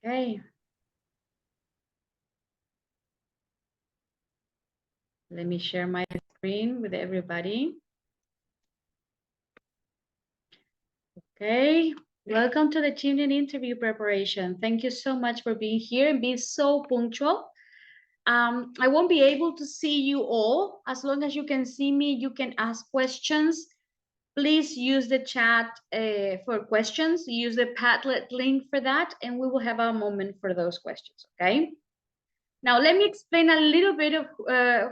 Okay. Let me share my screen with everybody. Okay. Welcome to the Chevening interview preparation. Thank you so much for being here and being so punctual. I won't be able to see you all. As long as you can see me, you can ask questions. Please use the chat for questions. Use the Padlet link for that, and we will have a moment for those questions, okay? Now, let me explain a little bit of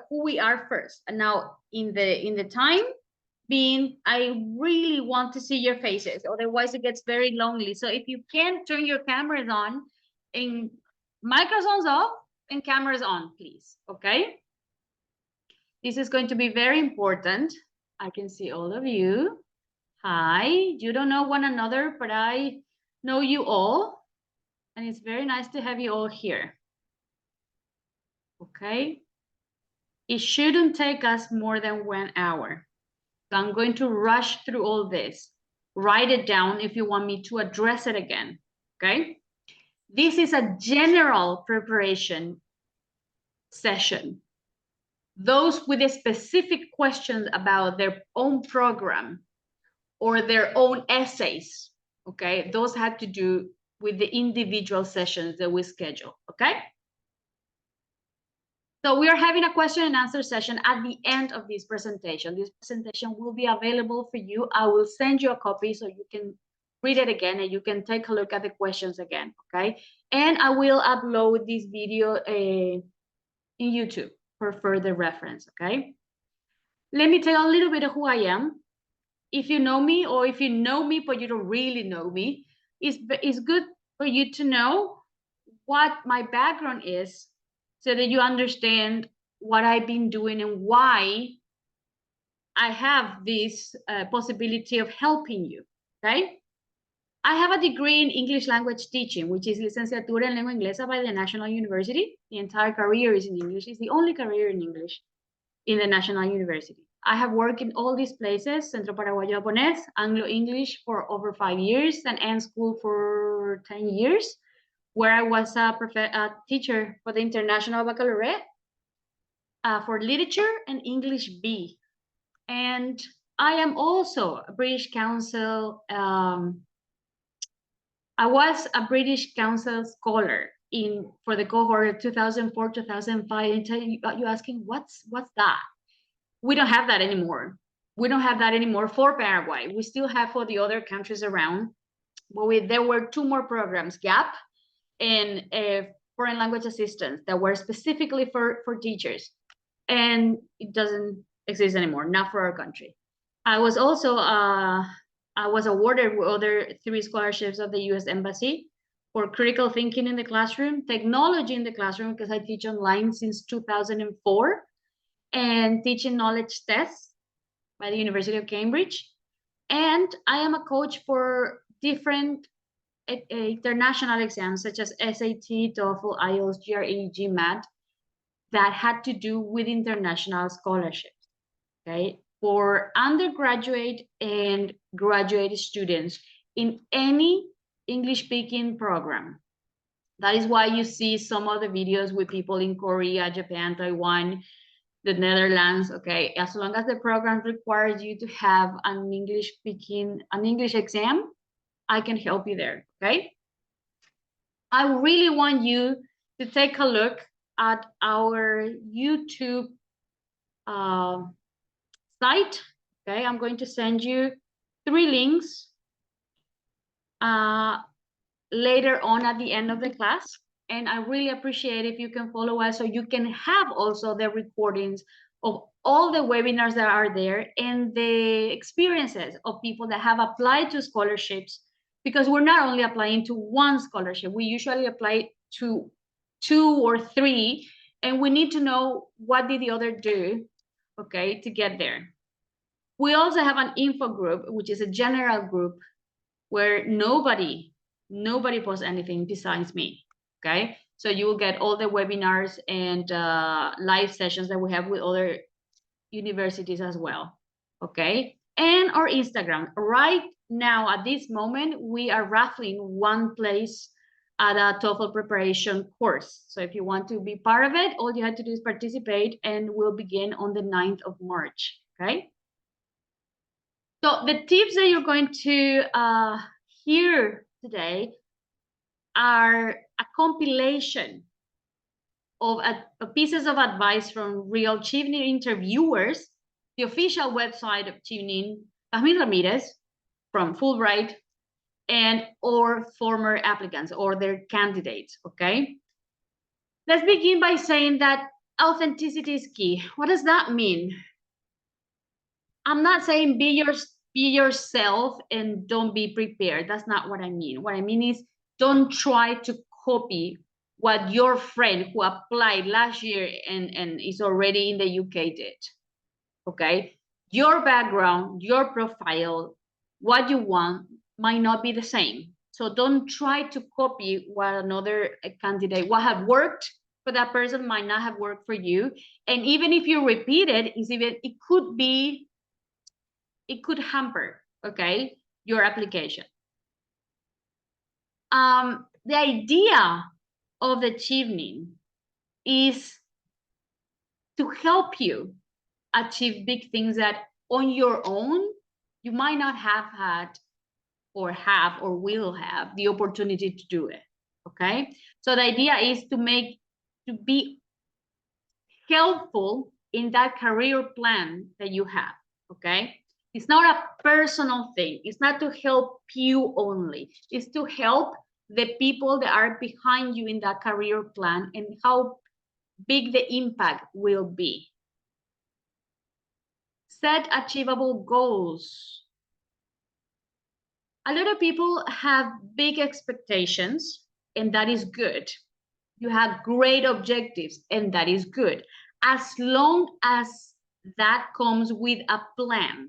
who we are first. And now, in the time being, I really want to see your faces. Otherwise, it gets very lonely. So if you can turn your cameras on and microphones off and cameras on, please, okay? This is going to be very important. I can see all of you. Hi, you don't know one another, but I know you all. And it's very nice to have you all here. Okay. It shouldn't take us more than 1 hour. So I'm going to rush through all this. Write it down if you want me to address it again, okay? This is a general preparation session. Those with specific questions about their own program or their own essays, okay? Those had to do with the individual sessions that we schedule, okay? So we are having a question and answer session at the end of this presentation. This presentation will be available for you. I will send you a copy so you can read it again and you can take a look at the questions again, okay? And I will upload this video in YouTube for further reference, okay? Let me tell a little bit of who I am. If you know me or if you know me but you don't really know me, it's good for you to know what my background is so that you understand what I've been doing and why I have this possibility of helping you, okay? I have a degree in English language teaching, which is Licenciatura en Lengua Inglesa by the National University. The entire career is in English. It's the only career in English in the National University. I have worked in all these places, Centro Paraguayo Japonés, Anglo-English for over 5 years, and N School for 10 years, where I was a teacher for the International Baccalaureate for Literature and English B. And I am also a British Council, I was a British Council scholar for the cohort of 2004-2005. And you're asking, what's that? We don't have that anymore. We don't have that anymore for Paraguay. We still have for the other countries around. But there were 2 more programs, GAP and foreign language assistance, that were specifically for teachers. And it doesn't exist anymore, not for our country. I was also, I was awarded with other 3 scholarships of the US Embassy for critical thinking in the classroom, technology in the classroom, because I teach online since 2004, and teaching knowledge tests by the University of Cambridge. And I am a coach for different international exams such as SAT, TOEFL, IELTS, GRE, GMAT, that had to do with international scholarships, okay? For undergraduate and graduate students in any English-speaking program. That is why you see some of the videos with people in Korea, Japan, Taiwan, the Netherlands, okay? As long as the program requires you to have an English exam, I can help you there, okay? I really want you to take a look at our YouTube site, okay? I'm going to send you 3 links later on at the end of the class. And I really appreciate if you can follow us so you can have also the recordings of all the webinars that are there and the experiences of people that have applied to scholarships, because we're not only applying to 1 scholarship, we usually apply to 2 or 3, and we need to know what did the other do, okay, to get there. We also have an info group, which is a general group where nobody posts anything besides me, okay? So you will get all the webinars and live sessions that we have with other universities as well, okay? And our Instagram. Right now, at this moment, we are roughly in 1 place at a TOEFL preparation course. So if you want to be part of it, all you have to do is participate, and we'll begin on the 9th of March, okay? So the tips that you're going to hear today are a compilation of pieces of advice from real Chevening interviewers, the official website of Chevening, Pazmín Ramirez from Fulbright, and or former applicants or their candidates, okay? Let's begin by saying that authenticity is key. What does that mean? I'm not saying be yourself and don't be prepared. That's not what I mean. What I mean is don't try to copy what your friend who applied last year and is already in the UK did, okay? Your background, your profile, what you want might not be the same. So don't try to copy what another candidate, what have worked for that person might not have worked for you. And even if you repeat it, it could hamper, okay, your application. The idea of the Chevening is to help you achieve big things that on your own you might not have had or will have the opportunity to do it, okay? So the idea is to be helpful in that career plan that you have, okay? It's not a personal thing. It's not to help you only. It's to help the people that are behind you in that career plan and how big the impact will be. Set achievable goals. A lot of people have big expectations, and that is good. You have great objectives, and that is good. As long as that comes with a plan.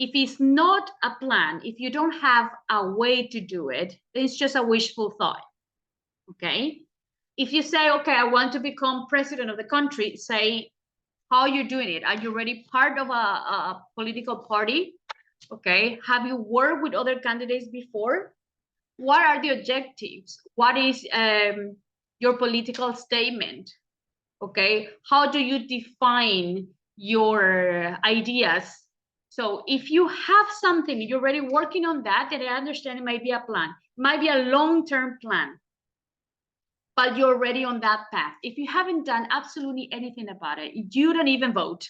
If it's not a plan, if you don't have a way to do it, it's just a wishful thought, okay? If you say, okay, I want to become president of the country, say, how are you doing it? Are you already part of a political party? Okay, have you worked with other candidates before? What are the objectives? What is your political statement? Okay, how do you define your ideas? So if you have something, you're already working on that, then I understand it might be a plan. It might be a long-term plan, but you're already on that path. If you haven't done absolutely anything about it, you don't even vote,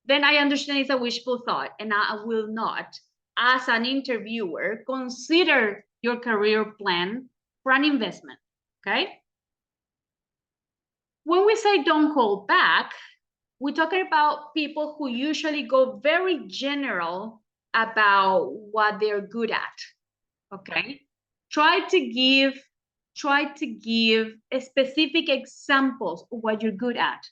then I understand it's a wishful thought, and I will not, as an interviewer, consider your career plan for an investment, okay? When we say don't hold back, we're talking about people who usually go very general about what they're good at, okay? Try to give specific examples of what you're good at,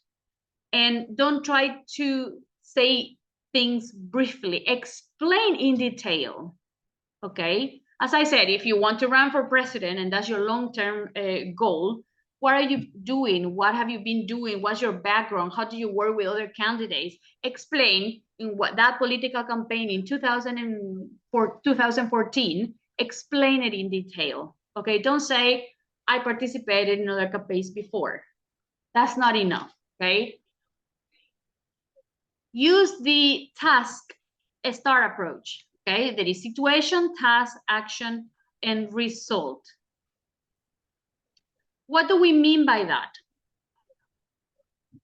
and don't try to say things briefly. Explain in detail, okay? As I said, if you want to run for president and that's your long-term goal, what are you doing? What have you been doing? What's your background? How do you work with other candidates? Explain in what that political campaign in 2014, explain it in detail, okay? Don't say, I participated in other campaigns before. That's not enough, okay? Use the task STAR approach, okay? There is situation, task, action, and result. What do we mean by that?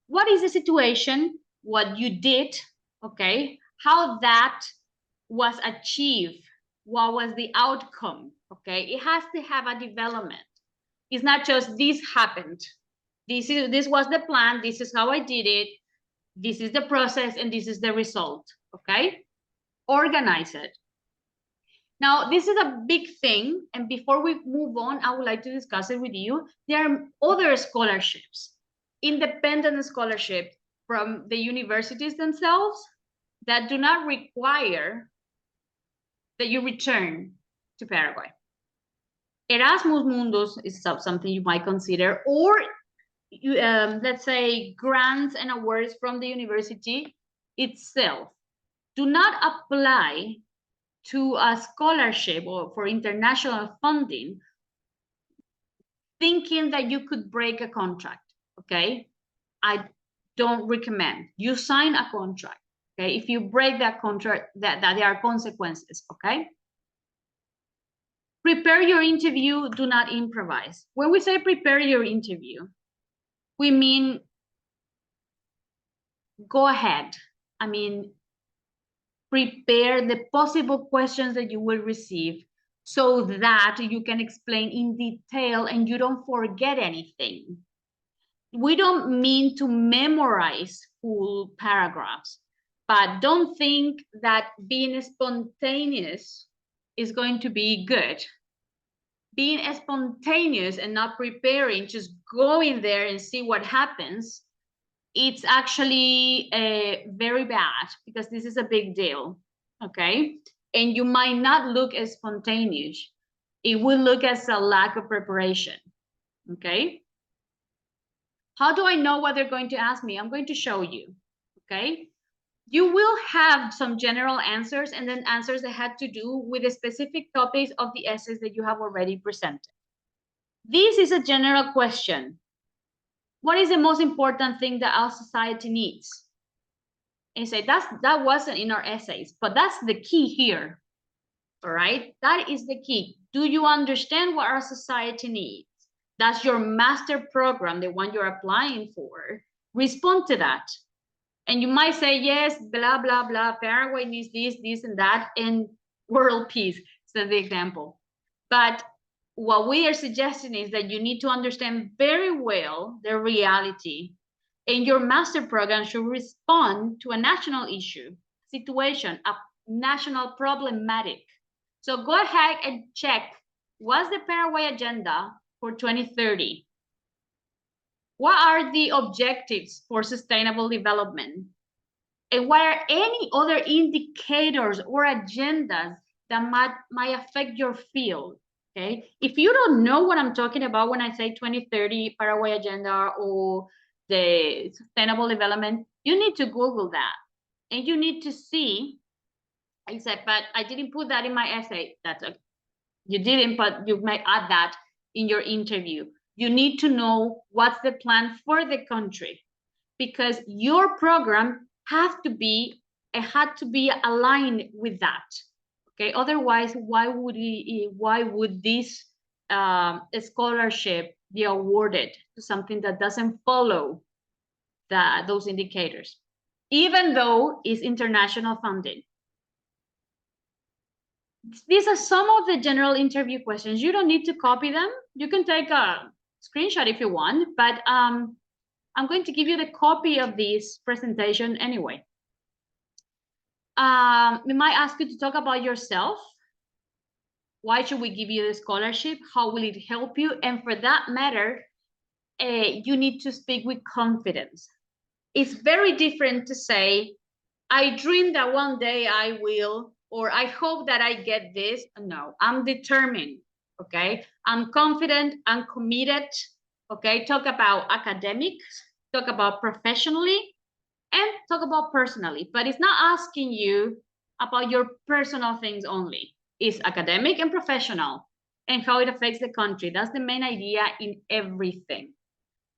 What is the situation, what you did, okay? How that was achieved, what was the outcome, okay? It has to have a development. It's not just this happened. This was the plan, this is how I did it, this is the process, and this is the result, okay? Organize it. Now, this is a big thing, and before we move on, I would like to discuss it with you. There are other scholarships, independent scholarships from the universities themselves that do not require that you return to Paraguay. Erasmus Mundus is something you might consider, or let's say grants and awards from the university itself. Do not apply to a scholarship or for international funding thinking that you could break a contract, okay? I don't recommend. You sign a contract, okay? If you break that contract, that there are consequences, okay? Prepare your interview, do not improvise. When we say prepare your interview, we mean go ahead. I mean, prepare the possible questions that you will receive so that you can explain in detail and you don't forget anything. We don't mean to memorize full paragraphs, but don't think that being spontaneous is going to be good. Being spontaneous and not preparing, just going there and see what happens, it's actually very bad because this is a big deal, okay? And you might not look as spontaneous. It will look as a lack of preparation, okay? How do I know what they're going to ask me? I'm going to show you, okay? You will have some general answers and then answers that had to do with the specific topics of the essays that you have already presented. This is a general question. What is the most important thing that our society needs? And you say, that wasn't in our essays, but that's the key here, all right? That is the key. Do you understand what our society needs? That's your master program, the one you're applying for. Respond to that. And you might say, yes, blah, blah, blah, Paraguay needs this, and that, and world peace. So the example. But what we are suggesting is that you need to understand very well the reality, and your master program should respond to a national issue, situation, a national problematic. So go ahead and check, what's the Paraguay agenda for 2030? What are the objectives for sustainable development? And what are any other indicators or agendas that might affect your field? Okay, if you don't know what I'm talking about when I say 2030 Paraguay agenda or the sustainable development, you need to Google that. And you need to see, I said, but I didn't put that in my essay. That's okay. You didn't, but you might add that in your interview. You need to know what's the plan for the country, because your program had to be aligned with that. Okay, otherwise, why would this scholarship be awarded to something that doesn't follow those indicators, even though it's international funding? These are some of the general interview questions. You don't need to copy them. You can take a screenshot if you want, but I'm going to give you the copy of this presentation anyway. We might ask you to talk about yourself. Why should we give you the scholarship? How will it help you? And for that matter, you need to speak with confidence. It's very different to say, I dream that one day I will, or I hope that I get this. No, I'm determined, okay? I'm confident, I'm committed, okay? Talk about academics, talk about professionally, and talk about personally. But it's not asking you about your personal things only. It's academic and professional and how it affects the country. That's the main idea in everything.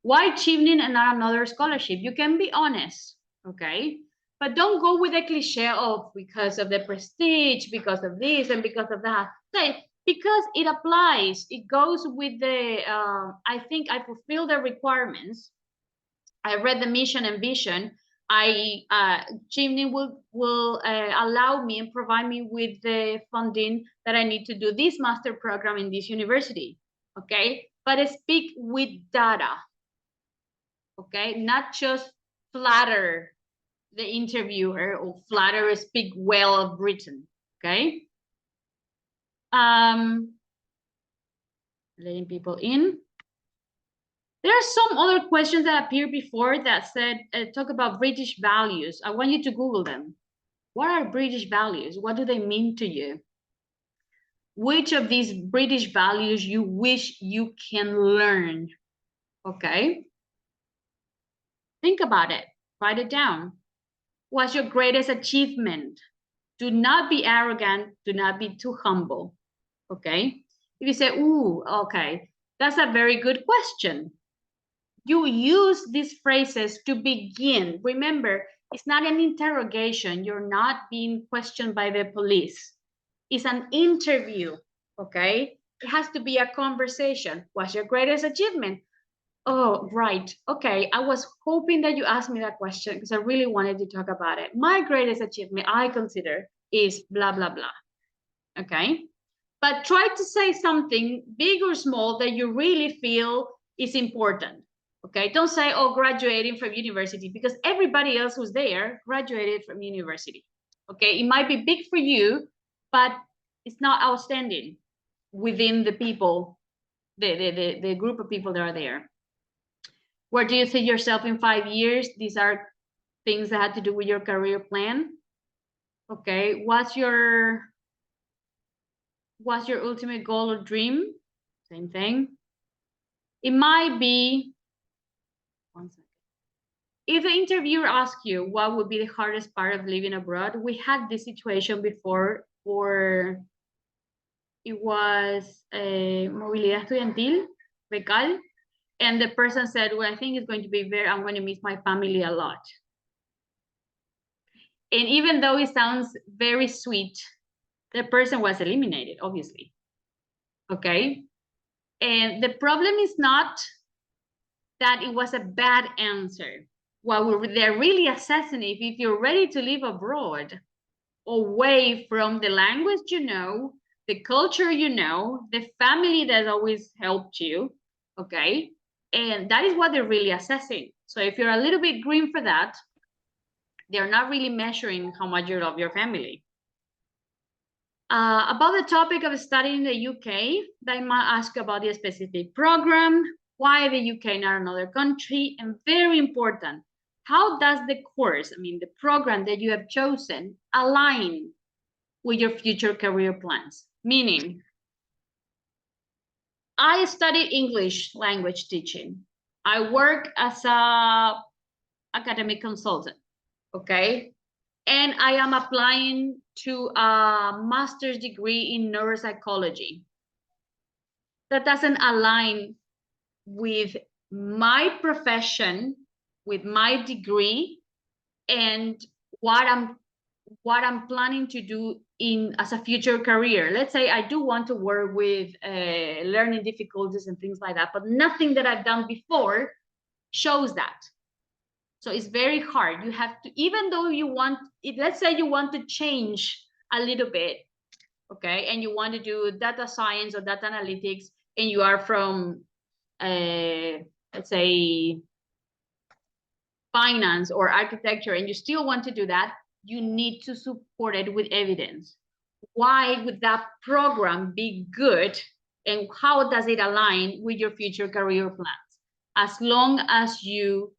Why Chevening and not another scholarship? You can be honest, okay? But don't go with a cliche of because of the prestige, because of this, and because of that. Say, because it applies. It goes with the, I think I fulfill the requirements. I read the mission and vision. Chevening will allow me and provide me with the funding that I need to do this master program in this university, okay? But I speak with data, okay? Not just flatter the interviewer or flatter or speak well of Britain, okay? Letting people in. There are some other questions that appeared before that said, talk about British values. I want you to Google them. What are British values? What do they mean to you? Which of these British values you wish you can learn? Okay. Think about it. Write it down. What's your greatest achievement? Do not be arrogant. Do not be too humble. Okay. If you say, ooh, okay, That's a very good question. You use these phrases to begin. Remember, it's not an interrogation. You're not being questioned by the police. It's an interview, okay? It has to be a conversation. What's your greatest achievement? Oh, right. Okay. I was hoping that you asked me that question because I really wanted to talk about it. My greatest achievement, I consider, is blah, blah, blah. Okay. But try to say something big or small that you really feel is important. Okay. Don't say, oh, graduating from university, because everybody else who's there graduated from university. Okay. It might be big for you, but it's not outstanding within the people, the group of people that are there. Where do you see yourself in 5 years? These are things that had to do with your career plan. Okay, what's your ultimate goal or dream? Same thing. It might be, one second. If the interviewer asks you what would be the hardest part of living abroad, we had this situation before, or it was movilidad estudiantil, becal, and the person said, well, I think it's going to be I'm going to miss my family a lot. And even though it sounds very sweet, the person was eliminated, obviously. Okay. And the problem is not that it was a bad answer. What they're really assessing if you're ready to live abroad, away from the language you know, the culture you know, the family that always helped you. Okay. And that is what they're really assessing. So if you're a little bit green for that, they're not really measuring how much you love your family. About the topic of studying in the UK, they might ask about the specific program, why the UK, not another country, and very important, how does the course, I mean, the program that you have chosen, align with your future career plans? Meaning, I studied English language teaching. I work as a academic consultant, okay? And I am applying to a master's degree in neuropsychology. That doesn't align with my profession, with my degree, and what I'm planning to do as a future career. Let's say I do want to work with learning difficulties and things like that, but nothing that I've done before shows that. So it's very hard. You have to, even though you want, let's say you want to change a little bit, okay, and you want to do data science or data analytics, and you are from, let's say, finance or architecture, and you still want to do that, you need to support it with evidence. Why would that program be good, and how does it align with your future career plans? As long as you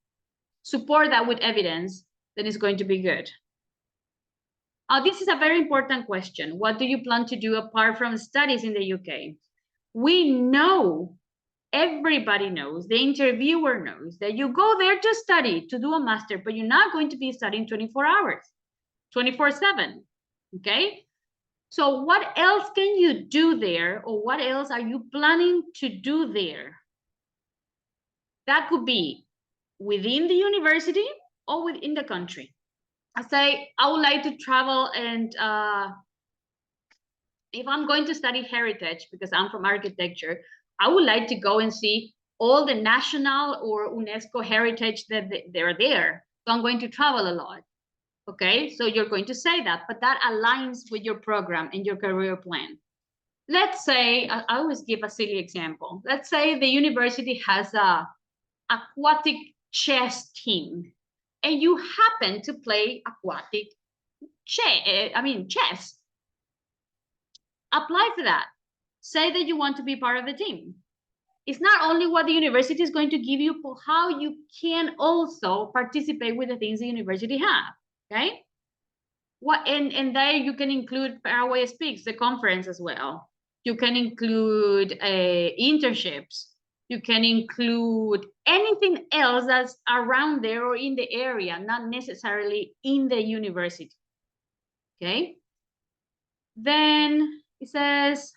support that with evidence, then it's going to be good. This is a very important question. What do you plan to do apart from studies in the UK? We know, everybody knows, the interviewer knows that you go there to study, to do a master, but you're not going to be studying 24 hours, 24/7, okay? So what else can you do there, or what else are you planning to do there? That could be within the university or within the country. I say I would like to travel, and if I'm going to study heritage, because I'm from architecture, I would like to go and see all the national or UNESCO heritage that they're there. So I'm going to travel a lot. Okay, so you're going to say that, but that aligns with your program and your career plan. Let's say, I always give a silly example. Let's say the university has a aquatic chess team, and you happen to play aquatic chess. Apply for that. Say that you want to be part of the team. It's not only what the university is going to give you, but how you can also participate with the things the university have. Okay. And there you can include Paraguay Speaks, the conference as well. You can include internships. You can include anything else that's around there or in the area, not necessarily in the university. Okay. Then it says,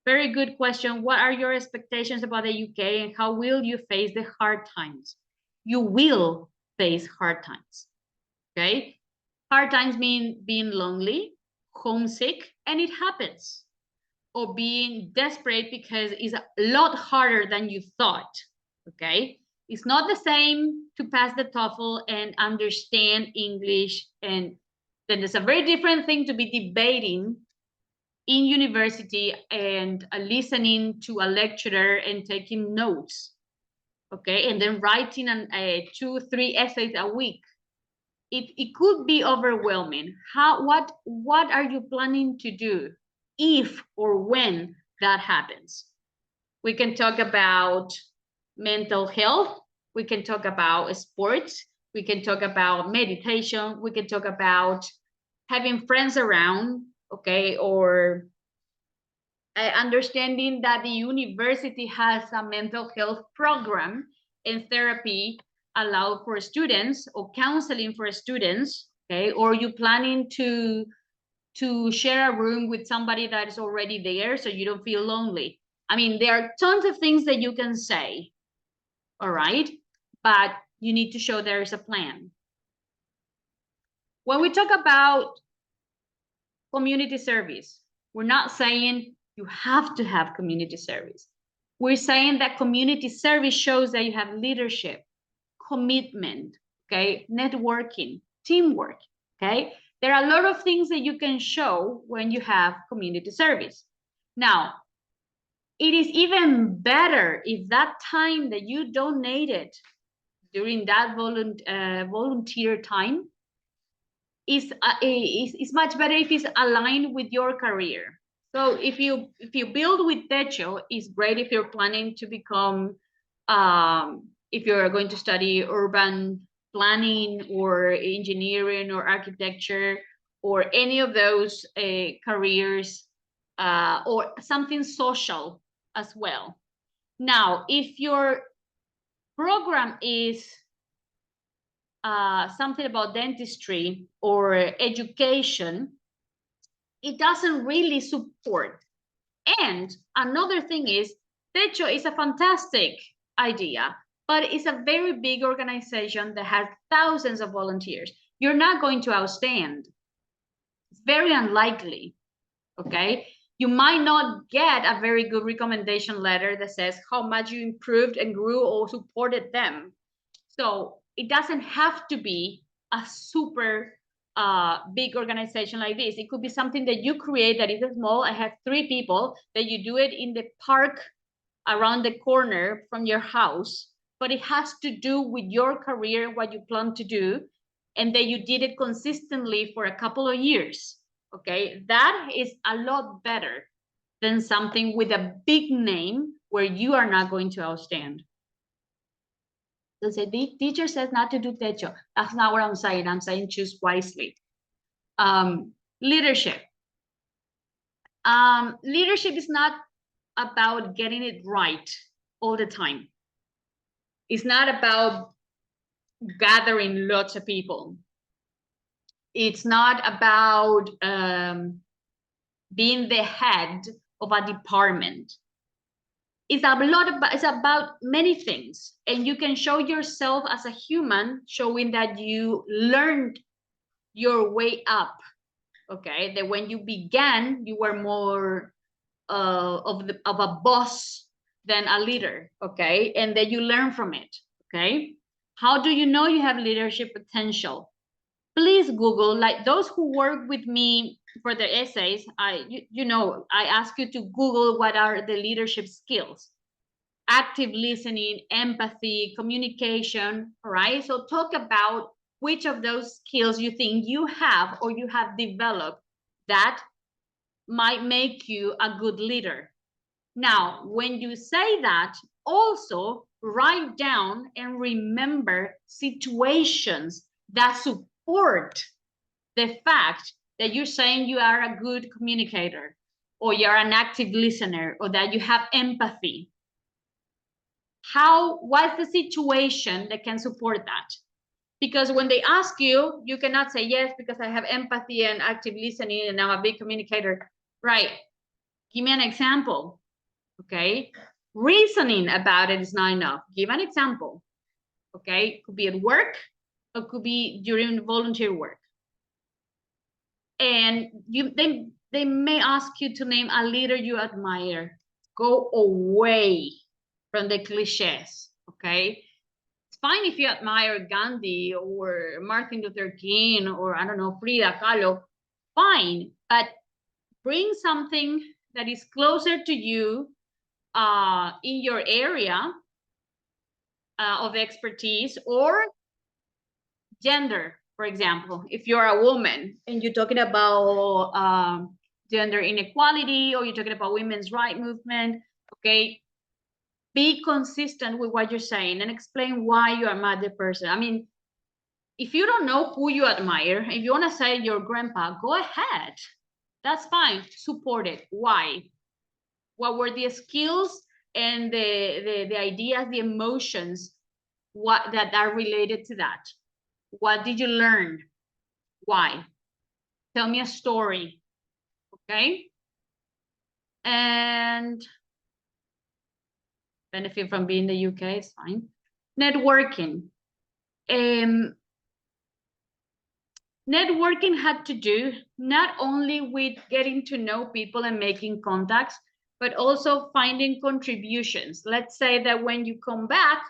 Very good question. What are your expectations about the UK and how will you face the hard times? You will face hard times, okay? Hard times mean being lonely, homesick, and it happens. Or being desperate because it's a lot harder than you thought, okay? It's not the same to pass the TOEFL and understand English, and then there's a very different thing to be debating in university and listening to a lecturer and taking notes, okay, and then writing 2-3 essays a week. It could be overwhelming. What are you planning to do if or when that happens? We can talk about mental health, we can talk about sports, we can talk about meditation, we can talk about having friends around, okay, or understanding that the university has a mental health program and therapy allowed for students, or counseling for students, okay, or you planning to share a room with somebody that is already there so you don't feel lonely. I mean, there are tons of things that you can say, all right, but you need to show there is a plan. When we talk about community service, we're not saying you have to have community service. We're saying that community service shows that you have leadership, commitment, okay, networking, teamwork, okay? There are a lot of things that you can show when you have community service. Now, it is even better if that time that you donated during that volunteer time is much better if it's aligned with your career. So if you build with Techo, it's great if you're planning to become, if you're going to study urban planning or engineering or architecture or any of those careers, or something social as well. Now, if your program is something about dentistry or education, it doesn't really support. And another thing is, Techo is a fantastic idea, but it's a very big organization that has thousands of volunteers. You're not going to outstand. It's very unlikely, okay? You might not get a very good recommendation letter that says how much you improved and grew or supported them. So it doesn't have to be a super big organization like this. It could be something that you create that is small. I have 3 people, that you do it in the park around the corner from your house, but it has to do with your career, what you plan to do, and that you did it consistently for a couple of years, okay? That is a lot better than something with a big name where you are not going to outstand. So say, the teacher says not to do Techo. That's not what I'm saying. I'm saying choose wisely. Leadership. Leadership is not about getting it right all the time. It's not about gathering lots of people. It's not about being the head of a department. It's about many things, and you can show yourself as a human, showing that you learned your way up, okay? That when you began, you were more of a boss than a leader, okay? And that you learn from it, okay? How do you know you have leadership potential? Please Google, like those who work with me for the essays, I ask you to Google what are the leadership skills. Active listening, empathy, communication, right? So talk about which of those skills you think you have or you have developed that might make you a good leader. Now, when you say that, also write down and remember situations that support the fact that you're saying you are a good communicator, or you're an active listener, or that you have empathy. What's the situation that can support that? Because when they ask you, you cannot say yes because I have empathy and active listening and I'm a big communicator, right? Give me an example. Okay. Reasoning about it is not enough. Give an example. Okay. Could be at work or could be during volunteer work. And they may ask you to name a leader you admire. Go away from the cliches. Okay. It's fine if you admire Gandhi or Martin Luther King or I don't know, Frida Kahlo. Fine. But bring something that is closer to you in your area of expertise, or gender, for example. If you're a woman and you're talking about gender inequality, or you're talking about women's rights movement, okay, be consistent with what you're saying and explain why you admire the person. I mean, if you don't know who you admire, if you want to say your grandpa, go ahead. That's fine. Support it. Why? What were the skills and the ideas, the emotions that are related to that? What did you learn? Why? Tell me a story. Okay. And benefit from being in the UK is fine. Networking. Networking had to do not only with getting to know people and making contacts, but also finding contributions. Let's say that when you come back,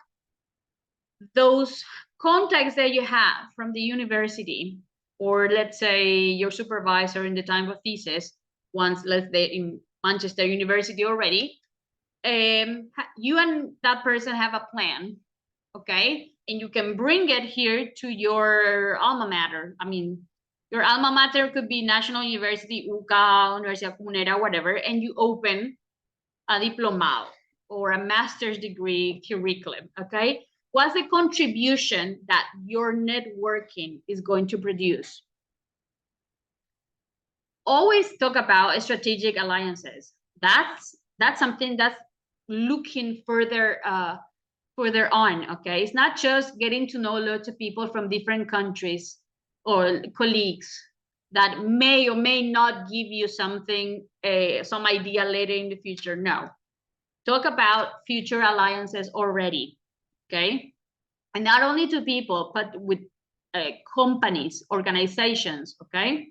those contacts that you have from the university, or let's say your supervisor in the time of thesis, once let's say in Manchester University already, you and that person have a plan, okay? And you can bring it here to your alma mater. I mean, your alma mater could be National University, UCA, Universidad Comunera, whatever, and you open a diplomado or a master's degree curriculum, okay? What's the contribution that your networking is going to produce? Always talk about strategic alliances. That's something that's looking further on, okay? It's not just getting to know lots of people from different countries or colleagues that may or may not give you something, some idea later in the future. No. Talk about future alliances already, okay? And not only to people, but with companies, organizations, okay?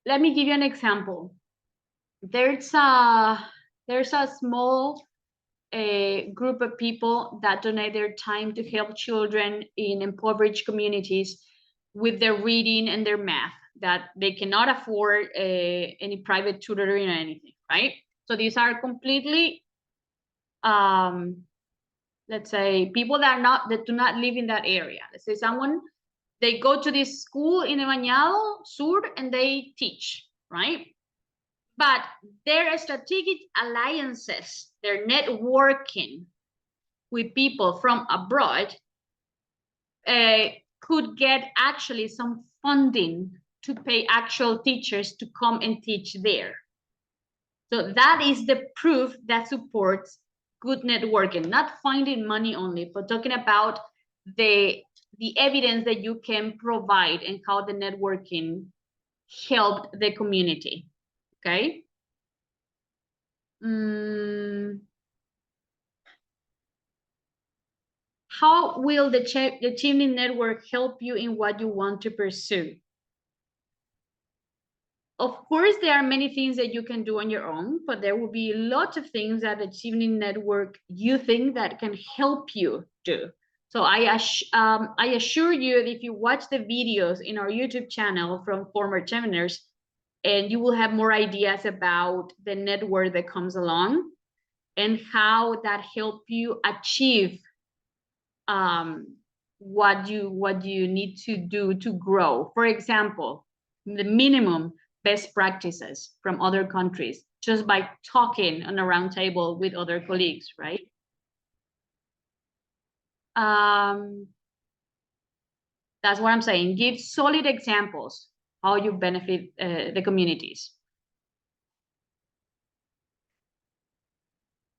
Let me give you an example. There's a small group of people that donate their time to help children in impoverished communities with their reading and their math, that they cannot afford any private tutoring or anything, right? So these are completely, let's say, people that do not live in that area. Let's say they go to this school in Bañado Sur and they teach, right? But their strategic alliances, their networking with people from abroad could get actually some funding to pay actual teachers to come and teach there. So that is the proof that supports good networking, not finding money only, but talking about the evidence that you can provide and how the networking helped the community. Okay. How will the Chevening network help you in what you want to pursue? Of course, there are many things that you can do on your own, but there will be lots of things that the Chevening network you think that can help you do. So I assure you that if you watch the videos in our YouTube channel from former Cheveners, and you will have more ideas about the network that comes along and how that help you achieve what you need to do to grow. For example, the minimum best practices from other countries just by talking on a round table with other colleagues, right? That's what I'm saying. Give solid examples how you benefit the communities.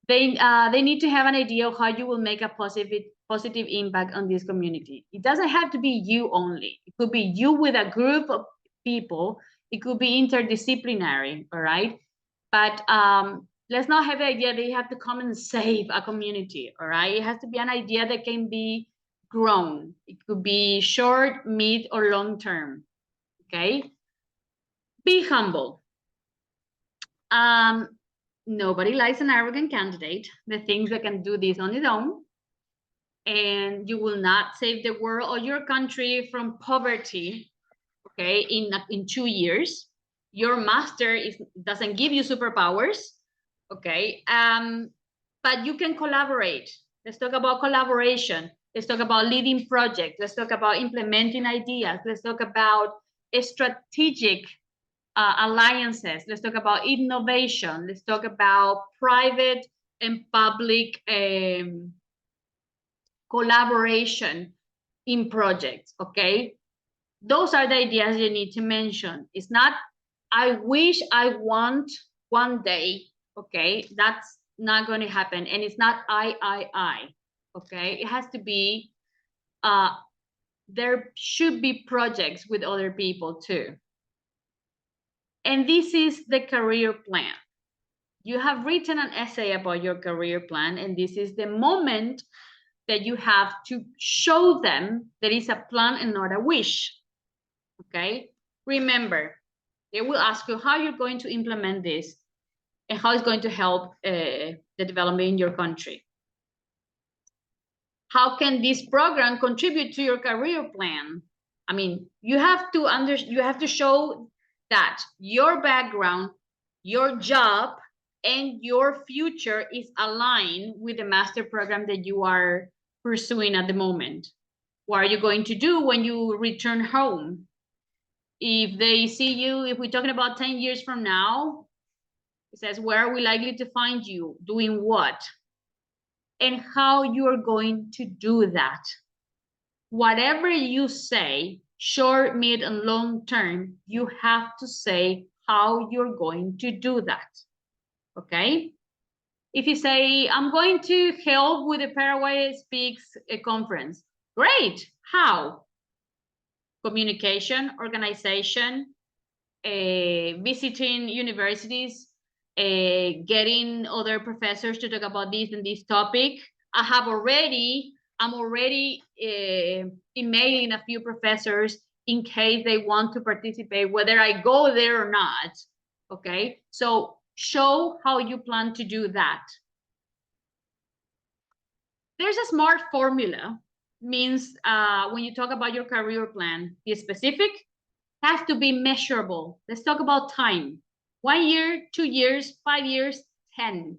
They need to have an idea of how you will make a positive positive impact on this community. It doesn't have to be you only. It could be you with a group of people. It could be interdisciplinary, all right? But let's not have the idea that you have to come and save a community, all right? It has to be an idea that can be grown. It could be short, mid, or long term, okay? Be humble. Nobody likes an arrogant candidate that thinks they can do this on his own. And you will not save the world or your country from poverty, okay, in 2 years. Your master doesn't give you superpowers, okay? But you can collaborate. Let's talk about collaboration. Let's talk about leading projects. Let's talk about implementing ideas. Let's talk about strategic alliances. Let's talk about innovation. Let's talk about private and public collaboration in projects, okay? Those are the ideas you need to mention. It's not, I wish, I want one day, okay? That's not going to happen. And it's not I, okay? It has to be, there should be projects with other people too. And this is the career plan. You have written an essay about your career plan, and this is the moment that you have to show them that it's a plan and not a wish, okay? Remember, they will ask you how you're going to implement this and how it's going to help the development in your country. How can this program contribute to your career plan? I mean, you have to show that your background, your job, and your future is aligned with the master program that you are pursuing at the moment. What are you going to do when you return home? If they see you, if we're talking about 10 years from now, it says, where are we likely to find you? Doing what? And how you're going to do that. Whatever you say, short, mid, and long term, you have to say how you're going to do that. Okay? If you say, I'm going to help with the Paraguay Speaks conference, great. How? Communication, organization, visiting universities, getting other professors to talk about this and this topic. I'm already emailing a few professors in case they want to participate, whether I go there or not. Okay, so show how you plan to do that. There's a SMART formula, means when you talk about your career plan, be specific, has to be measurable. Let's talk about time. 1 year, 2 years, 5 years, 10.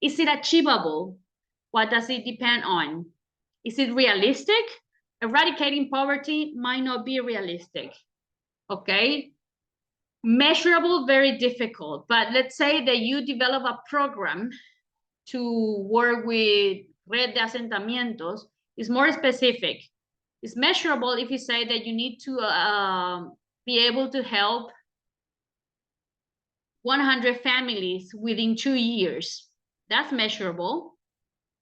Is it achievable? What does it depend on? Is it realistic? Eradicating poverty might not be realistic, okay? Measurable, very difficult. But let's say that you develop a program to work with red de asentamientos. It's more specific. It's measurable if you say that you need to be able to help 100 families within 2 years. That's measurable.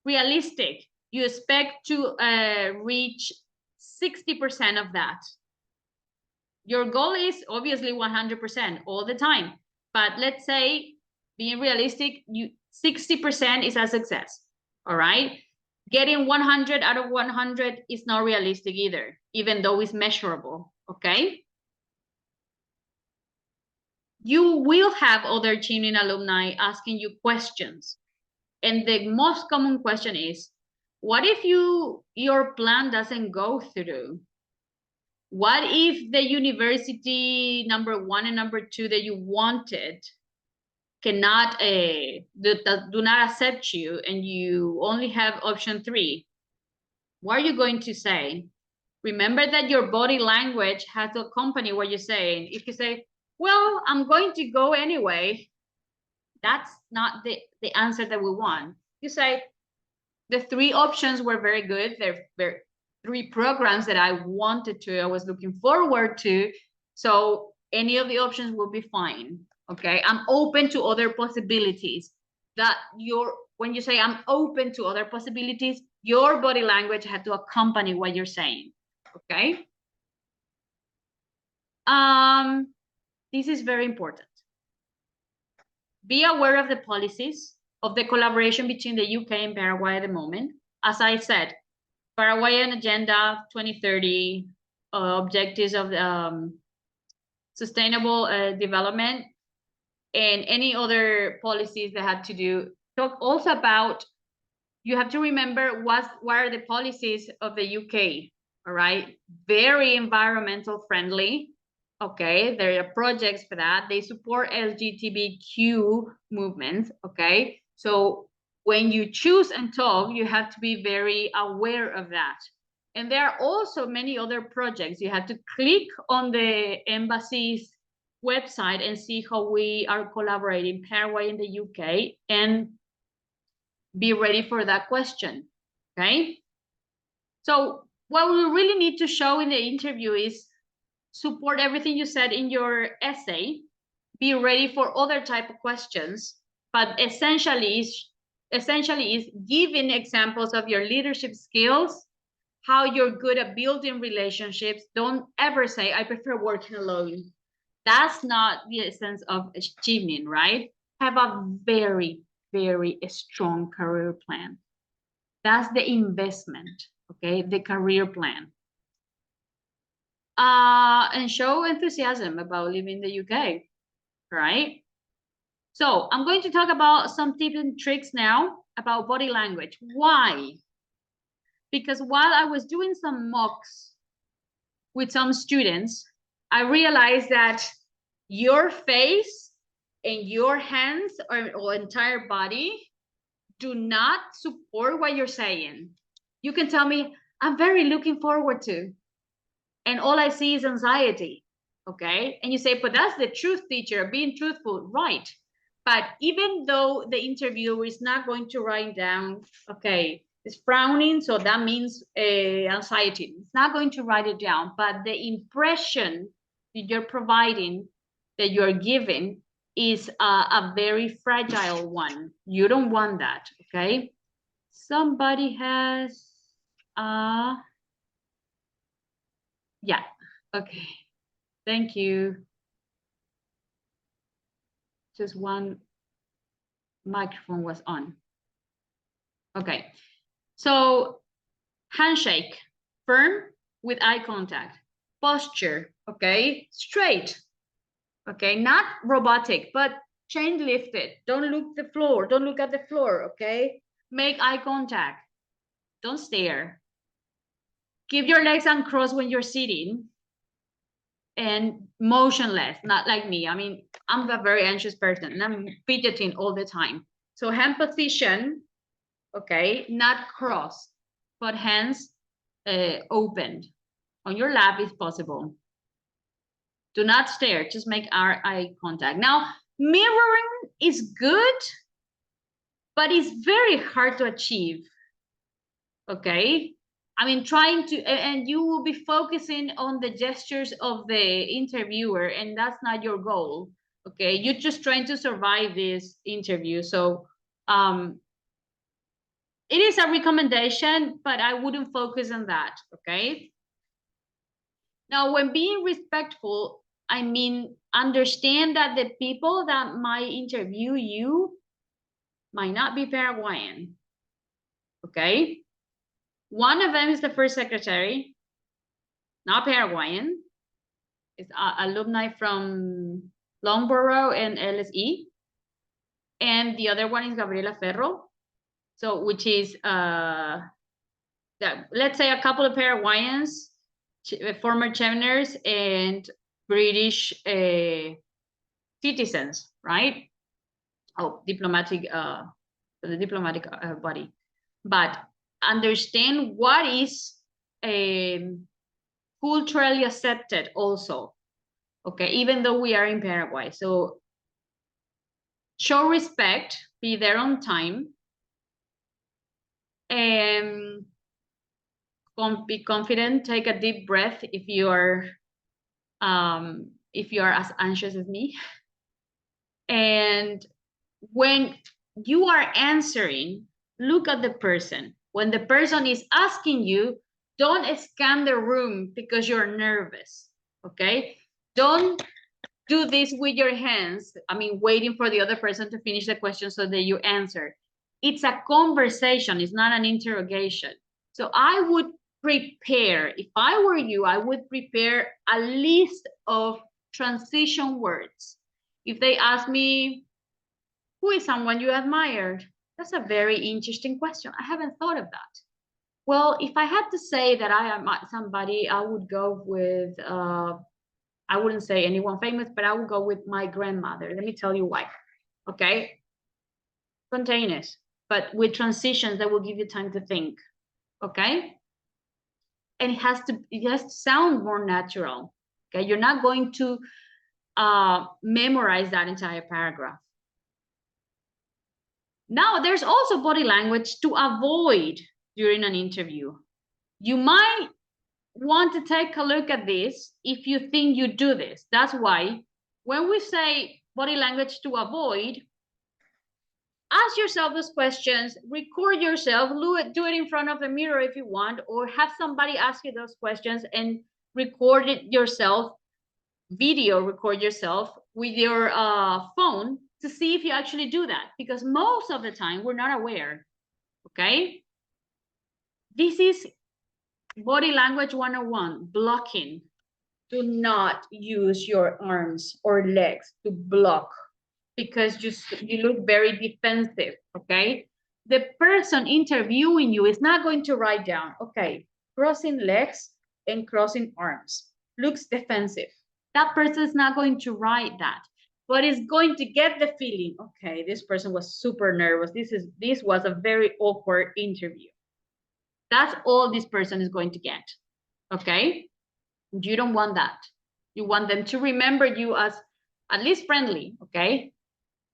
Realistic, you expect to reach 60% of that. Your goal is obviously 100% all the time, but let's say, being realistic, 60% is a success, all right? Getting 100 out of 100 is not realistic either, even though it's measurable, okay? You will have other Chevening alumni asking you questions. And the most common question is, what if your plan doesn't go through? What if the university number 1 and number 2 that you wanted cannot do not accept you, and you only have option 3? What are you going to say? Remember that your body language has to accompany what you're saying. If you say, well, I'm going to go anyway, that's not the answer that we want. You say, the 3 options were very good. They're 3 programs that I was looking forward to. So any of the options will be fine. Okay, I'm open to other possibilities. That when you say I'm open to other possibilities, your body language had to accompany what you're saying. Okay. This is very important. Be aware of the policies of the collaboration between the UK and Paraguay at the moment. As I said, Paraguayan Agenda 2030, objectives of sustainable development, and any other policies that have to do. Talk also about, you have to remember what are the policies of the UK, all right? Very environmental friendly. Okay, there are projects for that. They support LGBTQ movements. Okay, so when you choose and talk, you have to be very aware of that. And there are also many other projects. You have to click on the embassy's website and see how we are collaborating Paraguay in the UK, and be ready for that question. Okay, so what we really need to show in the interview is support everything you said in your essay, be ready for other type of questions, but essentially is giving examples of your leadership skills, how you're good at building relationships. Don't ever say, I prefer working alone. That's not the essence of Chevening, right? Have a very, very strong career plan. That's the investment, okay? The career plan. And show enthusiasm about living in the UK, right? So I'm going to talk about some tips and tricks now about body language. Why? Because while I was doing some mocks with some students, I realized that your face and your hands or entire body do not support what you're saying. You can tell me, I'm very looking forward to, and all I see is anxiety, okay? And you say, but that's the truth, teacher, being truthful, right? But even though the interviewer is not going to write down, okay, it's frowning, so that means anxiety. It's not going to write it down, but the impression that you're providing, that you're giving, is a very fragile one. You don't want that, okay? Somebody has, yeah, okay. Thank you. Just one microphone was on. Okay. So handshake, firm with eye contact. Posture, okay? Straight, okay? Not robotic, but chin lifted. Don't look the floor. Don't look at the floor, okay? Make eye contact. Don't stare. Keep your legs uncrossed when you're sitting, and motionless, not like me. I mean, I'm a very anxious person and I'm fidgeting all the time. So hand position, okay, not crossed, but hands opened on your lap if possible. Do not stare, just make our eye contact. Now, mirroring is good, but it's very hard to achieve, okay? I mean, trying to, and you will be focusing on the gestures of the interviewer, and that's not your goal, okay? You're just trying to survive this interview. So it is a recommendation, but I wouldn't focus on that, okay? Now, when being respectful, I mean, understand that the people that might interview you might not be Paraguayan, okay? One of them is the first secretary, not Paraguayan. It's alumni from Longborough and LSE. And the other one is Gabriela Ferro. So, which is, let's say a couple of Paraguayans, former Cheveners and British citizens, right? Oh, diplomatic, the diplomatic body. But understand what is culturally accepted also, okay, even though we are in Paraguay. So show respect, be there on time, and be confident. Take a deep breath if you are as anxious as me. And when you are answering, look at the person. When the person is asking you, don't scan the room because you're nervous, okay? Don't do this with your hands. I mean, waiting for the other person to finish the question so that you answer. It's a conversation, it's not an interrogation. So I would prepare, if I were you, I would prepare a list of transition words. If they ask me, who is someone you admired? That's a very interesting question. I haven't thought of that. Well, if I had to say that I am somebody, I would go with, I wouldn't say anyone famous, but I would go with my grandmother. Let me tell you why. Okay? Spontaneous, but with transitions that will give you time to think. Okay? And it has to sound more natural. Okay? You're not going to memorize that entire paragraph. Now, there's also body language to avoid during an interview. You might want to take a look at this if you think you do this. That's why when we say body language to avoid, ask yourself those questions, record yourself, do it in front of the mirror if you want, or have somebody ask you those questions and record it yourself, video record yourself with your phone to see if you actually do that, because most of the time we're not aware. Okay, this is body language 101, blocking. Do not use your arms or legs to block because you look very defensive. Okay, the person interviewing you is not going to write down, okay, crossing legs and crossing arms looks defensive. That person is not going to write that, but is going to get the feeling, okay, this person was super nervous. This was a very awkward interview. That's all this person is going to get. Okay, you don't want that. You want them to remember you as at least friendly. Okay,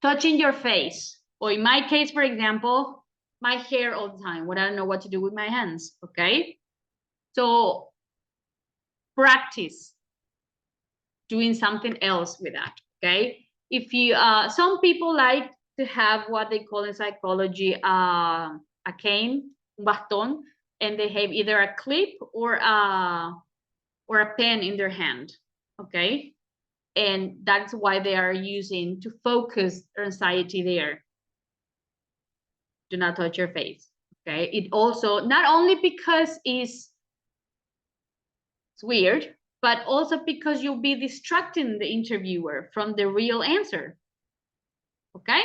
touching your face, or in my case, for example, my hair all the time when I don't know what to do with my hands. Okay, so practice doing something else with that. Okay, if you some people like to have what they call in psychology a cane, un bastón, and they have either a clip or a pen in their hand. Okay, and that's why they are using to focus their anxiety there. Do not touch your face. Okay, it also not only because it's weird, but also because you'll be distracting the interviewer from the real answer. Okay,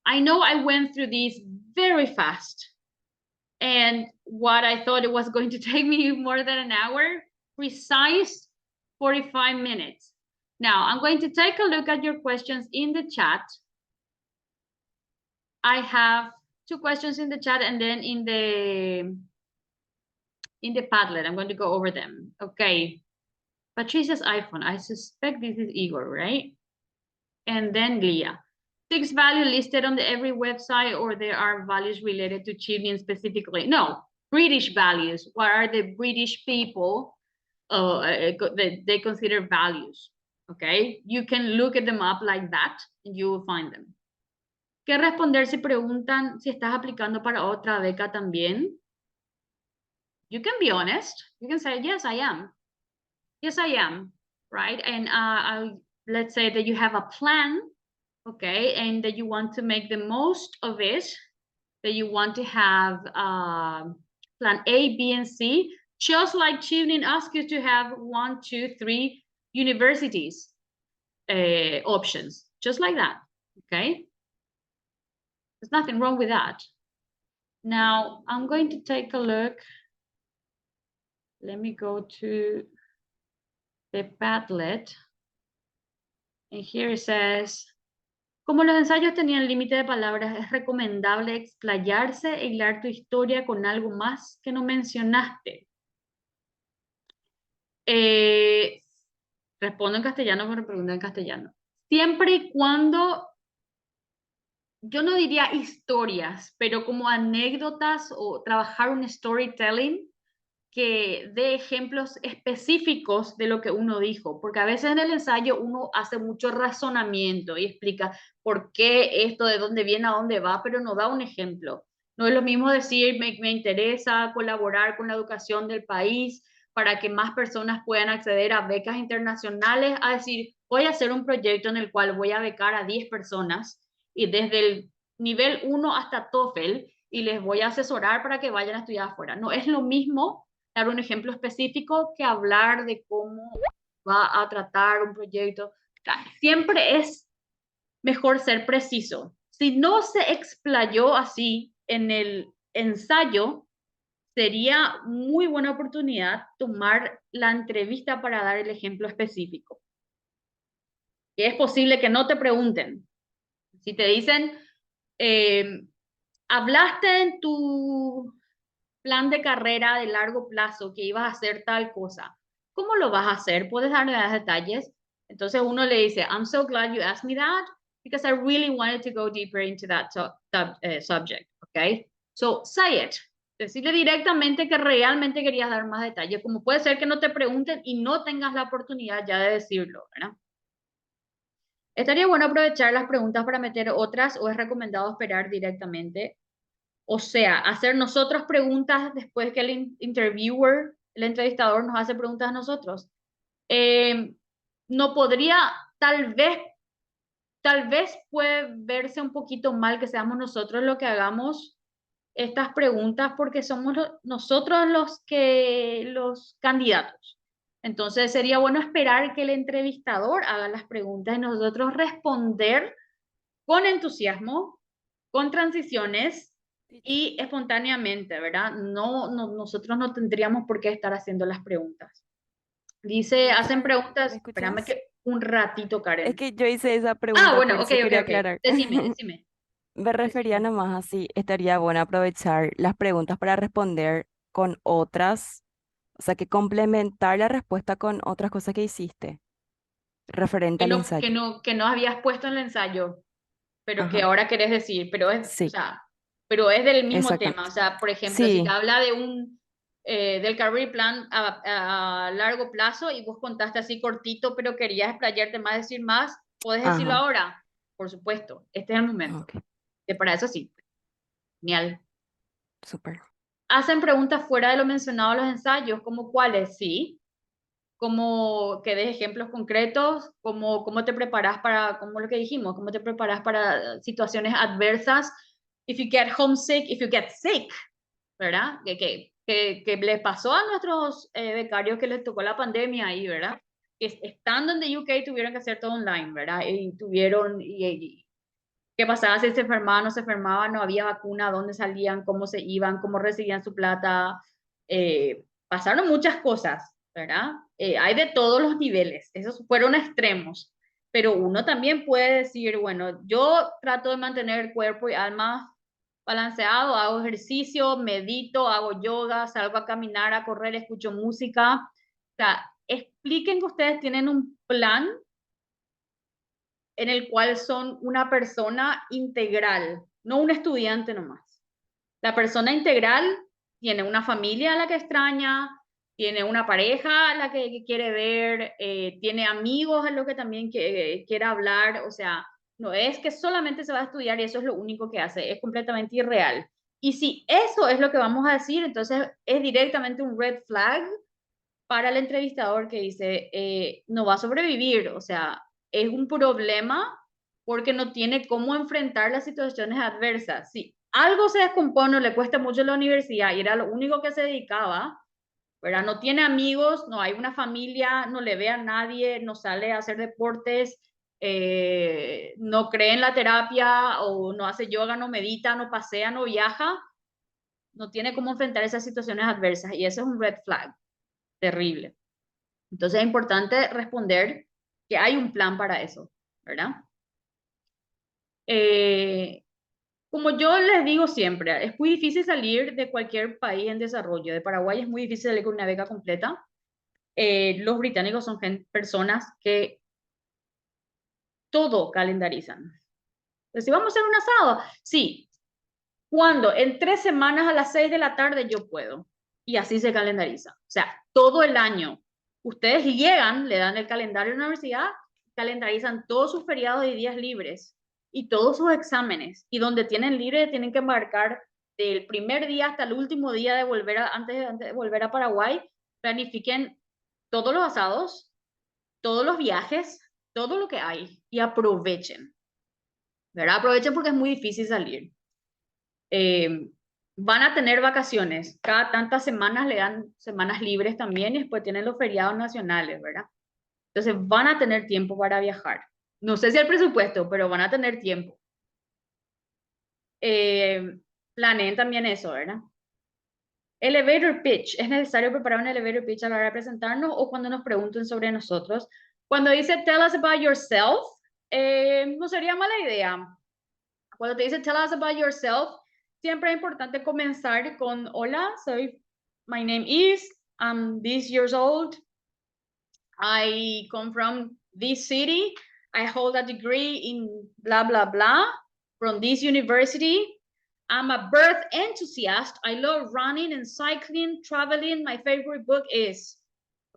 I know I went through this very fast, and what I thought it was going to take me more than an hour, precise 45 minutes. Now I'm going to take a look at your questions in the chat. I have 2 questions in the chat, and then in the Padlet, I'm going to go over them. Okay. Patricia's iPhone. I suspect this is Igor, right? And then Leah. 6 values listed on every website, or there are values related to Chevening specifically? No, British values. What are the British people they consider values? Okay, you can look at them up like that and you will find them. ¿Qué responder si preguntan si estás aplicando para otra beca también? You can be honest. You can say, yes, I am. Yes, I am, right? And let's say that you have a plan, okay, and that you want to make the most of it, that you want to have plan A, B, and C, just like Chevening asks you to have 1, 2, 3 universities options, just like that, okay? There's nothing wrong with that. Now, I'm going to take a look. Let me go to the Padlet. And here it says, como los ensayos tenían límite de palabras, es recomendable explayarse e hilar tu historia con algo más que no mencionaste. Respondo en castellano, pero pregunto en castellano. Siempre y cuando, yo no diría historias, pero como anécdotas o trabajar un storytelling, que dé ejemplos específicos de lo que uno dijo, porque a veces en el ensayo uno hace mucho razonamiento y explica por qué esto, de dónde viene, a dónde va, pero no da un ejemplo. No es lo mismo decir, me interesa colaborar con la educación del país para que más personas puedan acceder a becas internacionales, a decir, voy a hacer un proyecto en el cual voy a becar a 10 personas y desde el nivel 1 hasta TOEFL y les voy a asesorar para que vayan a estudiar afuera. No es lo mismo dar un ejemplo específico que hablar de cómo va a tratar un proyecto. Siempre es mejor ser preciso. Si no se explayó así en el ensayo, sería muy buena oportunidad tomar la entrevista para dar el ejemplo específico. Que es posible que no te pregunten. Si te dicen, hablaste en tu plan de carrera de largo plazo que ibas a hacer tal cosa. ¿Cómo lo vas a hacer? ¿Puedes darme más detalles? Entonces uno le dice, I'm so glad you asked me that because I really wanted to go deeper into that subject. Okay? So say it. Decirle directamente que realmente querías dar más detalles, como puede ser que no te pregunten y no tengas la oportunidad ya de decirlo, ¿verdad? Estaría bueno aprovechar las preguntas para meter otras o es recomendado esperar directamente. O sea, hacer nosotros preguntas después que el interviewer, el entrevistador, nos hace preguntas a nosotros. No podría, tal vez puede verse un poquito mal que seamos nosotros los que hagamos estas preguntas porque somos nosotros los candidatos. Entonces sería bueno esperar que el entrevistador haga las preguntas y nosotros responder con entusiasmo, con transiciones y espontáneamente, ¿verdad? Nosotros no tendríamos por qué estar haciendo las preguntas. Dice, hacen Teacher, ¿me preguntas, espérame escuchas? que un ratito, Es Karen. que yo hice esa Ah, pregunta, por bueno, ok, eso ok, quería ok. aclarar. Decime, decime, Me refería decime. nomás así, estaría bueno aprovechar las preguntas para responder con otras, o sea, que complementar la respuesta con otras cosas que hiciste referente al ensayo. Que no habías puesto en el ensayo, pero que Ajá, ahora querés decir, pero es, o sí, sea, pero es del mismo tema. O exactamente. sea, por ejemplo, si te Sí, habla de del career plan a largo plazo y vos contaste así cortito, pero querías explayarte más, decir más, ¿podés decirlo ajá, ahora? Por supuesto, este es el momento. ok, Que para eso sí, genial. súper. Hacen preguntas fuera de lo mencionado en los ensayos, como cuáles, sí, como que des ejemplos concretos, como cómo te preparas para, como lo que dijimos, cómo te preparas para situaciones adversas. If you get homesick, if you get sick, ¿verdad? Que les pasó a nuestros becarios que les tocó la pandemia ahí, ¿verdad? Que estando en the UK tuvieron que hacer todo online, ¿verdad? Y tuvieron, qué pasaba si se enfermaban, no se enfermaban, no había vacuna, dónde salían, cómo se iban, cómo recibían su plata. Pasaron muchas cosas, ¿verdad? Hay de todos los niveles, esos fueron extremos, pero uno también puede decir, bueno, yo trato de mantener el cuerpo y alma balanceado, hago ejercicio, medito, hago yoga, salgo a caminar, a correr, escucho música. O sea, expliquen que ustedes tienen un plan en el cual son una persona integral, no un estudiante nomás. La persona integral tiene una familia a la que extraña, tiene una pareja a la que quiere ver, tiene amigos a los que también quiere hablar, o sea, no es que solamente se va a estudiar y eso es lo único que hace, es completamente irreal. Y si eso es lo que vamos a decir, entonces es directamente un red flag para el entrevistador que dice, no va a sobrevivir, o sea, es un problema porque no tiene cómo enfrentar las situaciones adversas. Si algo se descompone, le cuesta mucho en la universidad y era lo único que se dedicaba, ¿verdad? No tiene amigos, no hay una familia, no le ve a nadie, no sale a hacer deportes, no cree en la terapia o no hace yoga, no medita, no pasea, no viaja, no tiene cómo enfrentar esas situaciones adversas y eso es un red flag terrible. Entonces es importante responder que hay un plan para eso, ¿verdad? Eh, Como yo les digo siempre, es muy difícil salir de cualquier país en desarrollo. De Paraguay es muy difícil salir con una beca completa. Los británicos son personas que todo calendarizan. Entonces, si vamos a hacer un asado, sí. ¿Cuándo? En 3 semanas a las 6 de la tarde yo puedo. y así se calendariza. O sea, todo el año. Ustedes llegan, le dan el calendario de la universidad, calendarizan todos sus feriados y días libres y todos sus exámenes. Y donde tienen libre tienen que marcar del primer día hasta el último día de volver antes de volver a Paraguay. Planifiquen todos los asados, todos los viajes, todo lo que hay y aprovechen. ¿Verdad? Aprovechen porque es muy difícil salir. Eh, Van a tener vacaciones. Cada tantas semanas le dan semanas libres también y después tienen los feriados nacionales, ¿verdad? Entonces van a tener tiempo para viajar. No sé si el presupuesto, pero van a tener tiempo. Eh, Planeen también eso, ¿verdad? Elevator pitch. ¿Es necesario preparar un elevator pitch a la hora de presentarnos o cuando nos pregunten sobre nosotros? Cuando dice tell us about yourself, no sería mala idea. Cuando te dice tell us about yourself, siempre es importante comenzar con hola, my name is, I'm this years old, I come from this city, I hold a degree in blah, blah, blah, from this university. I'm a birth enthusiast. I love running and cycling, traveling. My favorite book is,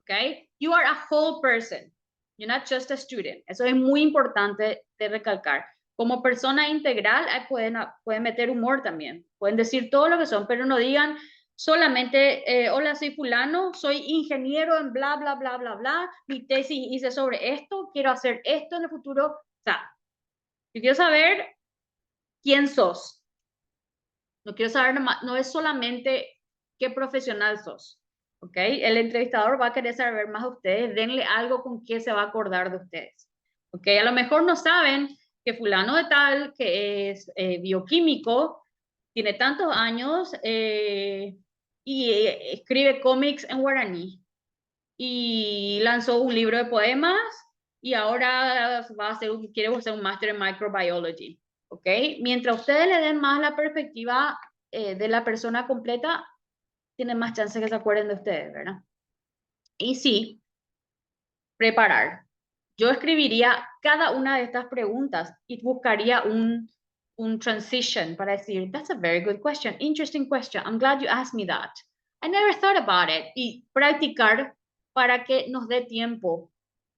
okay? You are a whole person. You're not just a student. Eso es muy importante de recalcar. Como persona integral, pueden meter humor también. Pueden decir todo lo que son, pero no digan solamente, hola, soy fulano, soy ingeniero en bla, bla, bla, bla, bla, mi tesis hice sobre esto, quiero hacer esto en el futuro. O sea, yo quiero saber quién sos. No quiero saber, no es solamente qué profesional sos. ¿Ok? El entrevistador va a querer saber más de ustedes, denle algo con que se va a acordar de ustedes. ¿Ok? A lo mejor no saben que fulano de tal, que es bioquímico, tiene tantos años y escribe cómics en guaraní y lanzó un libro de poemas y ahora quiere hacer un máster en microbiology. ¿Ok? Mientras ustedes le den más la perspectiva de la persona completa, tienen más chances que se acuerden de ustedes, ¿verdad? Y sí, preparar. Yo escribiría cada una de estas preguntas y buscaría un transition para decir, that's a very good question, interesting question, I'm glad you asked me that. I never thought about it. Y practicar para que nos dé tiempo,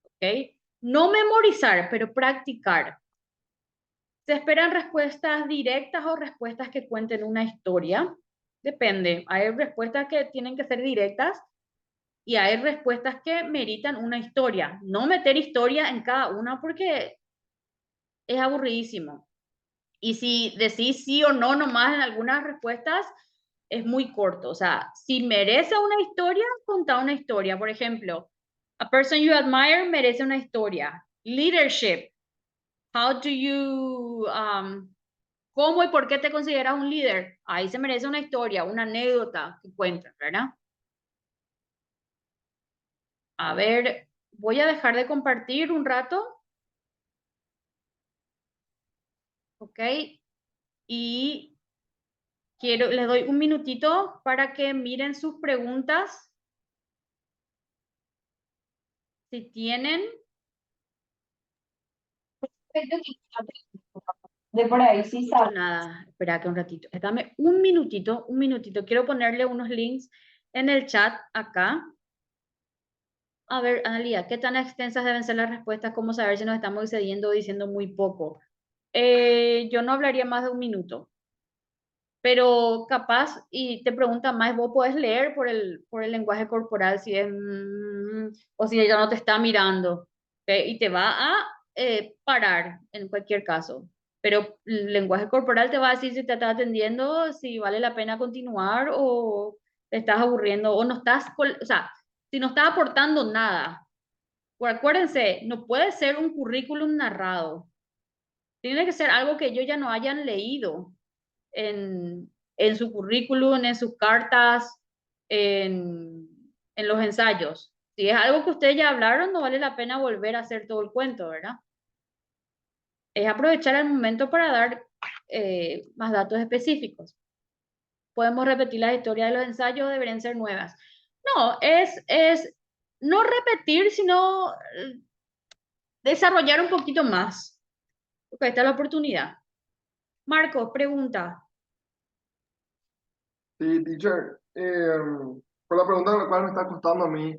¿ok? No memorizar, pero practicar. ¿Se esperan respuestas directas o respuestas que cuenten una historia? Depende. Hay respuestas que tienen que ser directas y hay respuestas que meritan una historia. No meter historia en cada una porque es aburridísimo. Y si decís sí o no nomás en algunas respuestas, es muy corto. O sea, si merece una historia, contá una historia. Por ejemplo, a person you admire merece una historia. Leadership. How do you, ¿cómo y por qué te consideras un líder? Ahí se merece una historia, una anécdota que cuenten, ¿verdad? A ver, voy a dejar de compartir un rato, ¿ok? Y les doy un minutito para que miren sus preguntas. Si tienen. De por ahí sí No escucho sabe. nada. Espera que un ratito. Dame un minutito, un minutito. Quiero ponerle unos links en el chat acá. A ver, Analia, ¿qué tan extensas deben ser las respuestas? ¿Cómo saber si nos estamos excediendo o diciendo muy poco? Yo no hablaría más de un minuto, pero capaz, y te pregunta más, vos podés leer por el lenguaje corporal si es, o si ella no te está mirando, ¿ok? Y te va a parar en cualquier caso. Pero el lenguaje corporal te va a decir si te está atendiendo, si vale la pena continuar o te estás aburriendo o no estás, o sea, si no estás aportando nada. Pues acuérdense, no puede ser un currículum narrado. Tiene que ser algo que ellos ya no hayan leído en su currículum, en sus cartas, en, en los ensayos. Si es algo que ustedes ya hablaron, no vale la pena volver a hacer todo el cuento, ¿verdad? Es aprovechar el momento para dar más datos específicos. Podemos repetir la historia de los ensayos, deberían ser nuevas. No, es no repetir, sino desarrollar un poquito más. Porque esta es la oportunidad. Marco, pregunta. Sí, teacher. Por la pregunta la cual me está costando a mí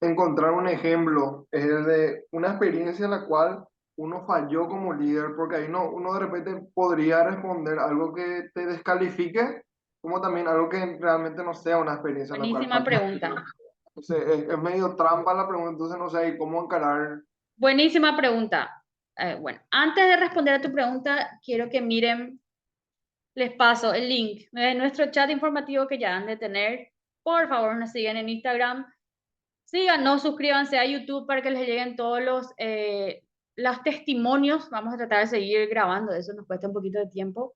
encontrar un ejemplo, es el de una experiencia en la cual uno falló como líder, porque ahí no, uno de repente podría responder algo que te descalifique, como también algo que realmente no sea una experiencia en la cual Buenísima fallaste. pregunta. Entonces, es medio trampa la pregunta, entonces no sé cómo encarar. Buenísima pregunta. Bueno, antes de responder a tu pregunta, quiero que miren, les paso el link de nuestro chat informativo que ya han de tener. Por favor, nos siguen en Instagram. Síganos, suscríbanse a YouTube para que les lleguen todos los testimonios. Vamos a tratar de seguir grabando, eso nos cuesta un poquito de tiempo.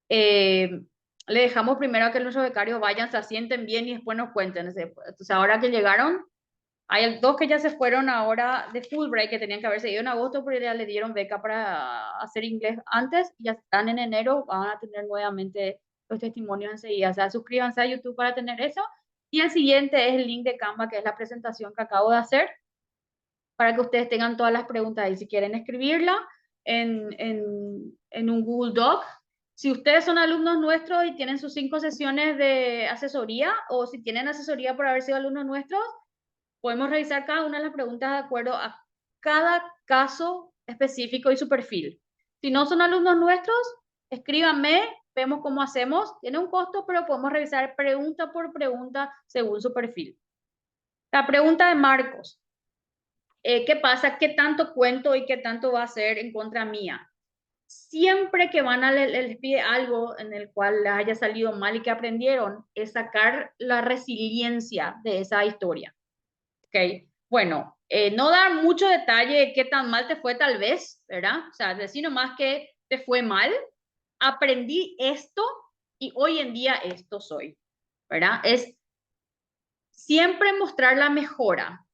Le dejamos primero a que nuestros becarios vayan, se asienten bien y después nos cuenten. Entonces, ahora que llegaron, hay dos que ya se fueron ahora de full break, que tenían que haberse ido en agosto, pero ya le dieron beca para hacer inglés antes, y ya están en enero, van a tener nuevamente los testimonios enseguida. O sea, suscríbanse a YouTube para tener eso. Y el siguiente es el link de Canva, que es la presentación que acabo de hacer, para que ustedes tengan todas las preguntas ahí. Si quieren escribirla en un Google Doc. Si ustedes son alumnos nuestros y tienen sus 5 sesiones de asesoría, o si tienen asesoría por haber sido alumnos nuestros, podemos revisar cada una de las preguntas de acuerdo a cada caso específico y su perfil. Si no son alumnos nuestros, escríbanme, vemos cómo hacemos. Tiene un costo, pero podemos revisar pregunta por pregunta según su perfil. La pregunta de Marcos. ¿Qué pasa? ¿Qué tanto cuento y qué tanto va a ser en contra mía? Siempre que van a les pide algo en el cual les haya salido mal y que aprendieron, es sacar la resiliencia de esa historia. ¿Ok? Bueno, no dar mucho detalle de qué tan mal te fue tal vez, ¿verdad? O sea, decir nomás que te fue mal, aprendí esto y hoy en día esto soy, ¿verdad? Es siempre mostrar la mejora.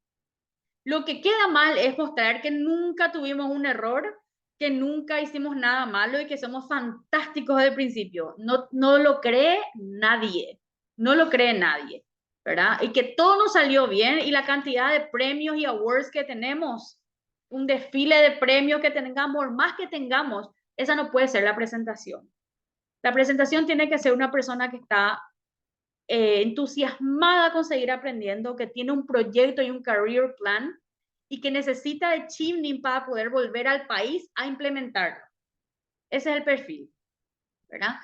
Lo que queda mal es mostrar que nunca tuvimos un error, que nunca hicimos nada malo y que somos fantásticos desde el principio. No, no lo cree nadie, no lo cree nadie, ¿verdad? Y que todo nos salió bien, y la cantidad de premios y awards que tenemos, un desfile de premios que tengamos, más que tengamos, esa no puede ser la presentación. La presentación tiene que ser una persona que está entusiasmada con seguir aprendiendo, que tiene un proyecto y un career plan, y que necesita de Chevening para poder volver al país a implementarlo. Ese es el perfil, ¿verdad?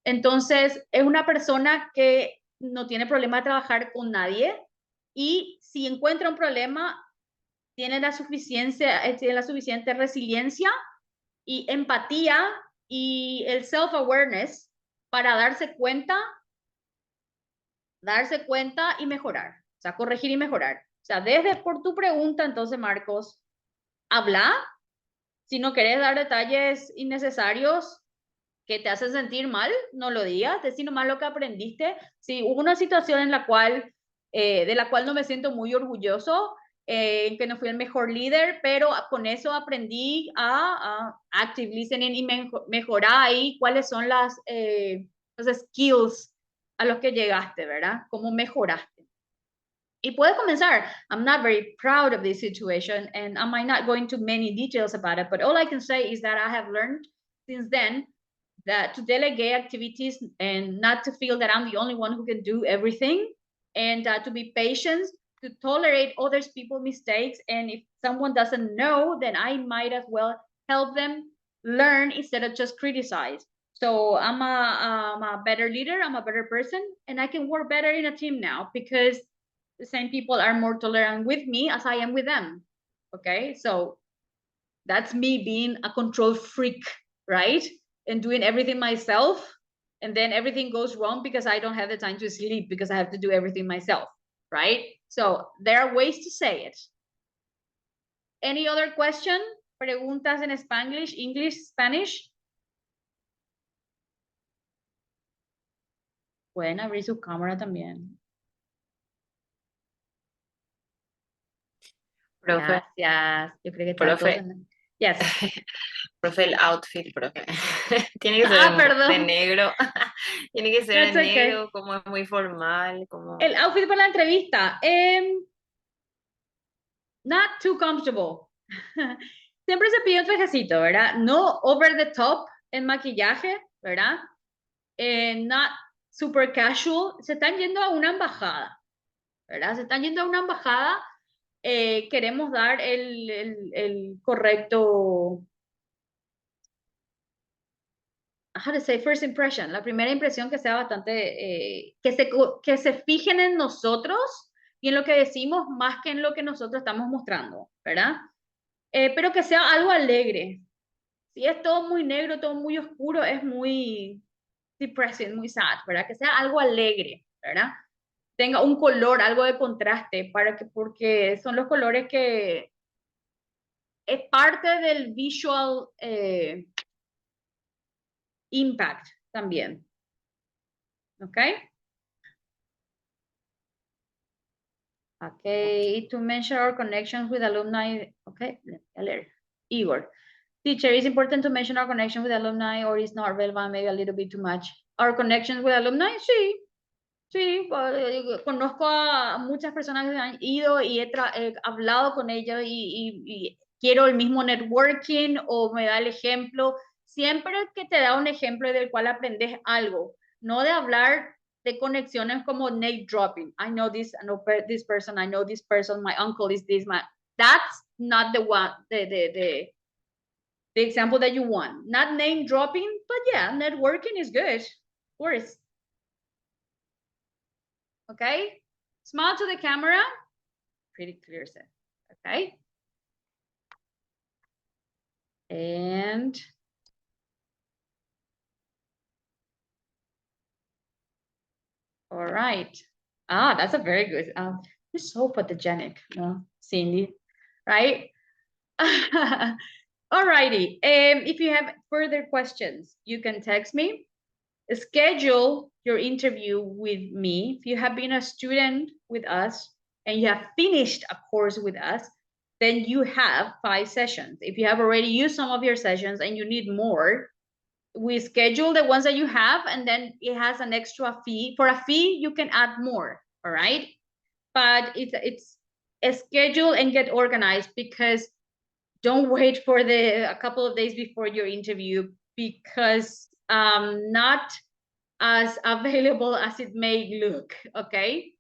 Entonces, es una persona que no tiene problema de trabajar con nadie, y si encuentra un problema, tiene la suficiente resiliencia y empatía y el self-awareness para darse cuenta y mejorar, o sea, corregir y mejorar. O sea, desde por tu pregunta, entonces, Marcos, habla. Si no querés dar detalles innecesarios que te hacen sentir mal, no lo digas, decir nomás lo que aprendiste. Si hubo una situación en la cual, de la cual no me siento muy orgulloso, que no fui el mejor líder, pero con eso aprendí a active listening y mejorar ahí cuáles son los skills a los que llegaste, ¿verdad? ¿Cómo mejoraste? Y puede comenzar. I'm not very proud of this situation, and I might not go into many details about it, but all I can say is that I have learned since then that to delegate activities and not to feel that I'm the only one who can do everything, and to be patient, to tolerate others people's mistakes, and if someone doesn't know, then I might as well help them learn instead of just criticize. So I'm a better leader, I'm a better person, and I can work better in a team now because the same people are more tolerant with me as I am with them. Okay, so that's me being a control freak, right? And doing everything myself. And then everything goes wrong because I don't have the time to sleep because I have to do everything myself, right? So there are ways to say it. Any other question? Preguntas en Spanglish, English, Spanish? Pueden abrir su cámara también. Profe, Gracias. Yo creo que están todos profe, en... Yes. profe, el outfit, profe. Tiene que ser de Perdón. negro. Tiene que ser That's de okay. negro, como es muy formal, como... El outfit para la entrevista. Not too comfortable. Siempre se pide un trajecito, ¿verdad? No over the top en maquillaje, ¿verdad? Not super casual, se están yendo a una embajada, ¿verdad? Se están yendo a una embajada, queremos dar el correcto, how to say, first impression, la primera impresión que sea bastante, que se fijen en nosotros y en lo que decimos más que en lo que nosotros estamos mostrando, ¿verdad? Pero que sea algo alegre. Si es todo muy negro, todo muy oscuro, es muy depressing, muy sad, ¿verdad? Que sea algo alegre, ¿verdad? Tenga un color, algo de contraste, porque son los colores que es parte del visual impact también. ¿Ok? Okay, to mention our connections with alumni. Okay, leer. Igor. Teacher, is important to mention our connection with alumni or is not relevant, maybe a little bit too much? Our connections with alumni, sí. Sí, conozco a muchas personas que han ido y he hablado con ellos y quiero el mismo networking o me da el ejemplo. Siempre que te da un ejemplo del cual aprendes algo, no de hablar de conexiones como name dropping. I know this, I know this person, I know this person, my uncle is this, that's not the one, the example that you want. Not name dropping, but yeah, networking is good, of course. Okay, smile to the camera, pretty clear set, okay? And all right. Ah, that's a very good, you're so photogenic, no, Cindy, right? All righty, if you have further questions, you can text me. Schedule your interview with me. If you have been a student with us and you have finished a course with us, then you have 5 sessions. If you have already used some of your sessions and you need more, we schedule the ones that you have, and then it has an extra fee. For a fee, you can add more, all right? But it's a schedule and get organized, because don't wait for a couple of days before your interview, because not as available as it may look, okay?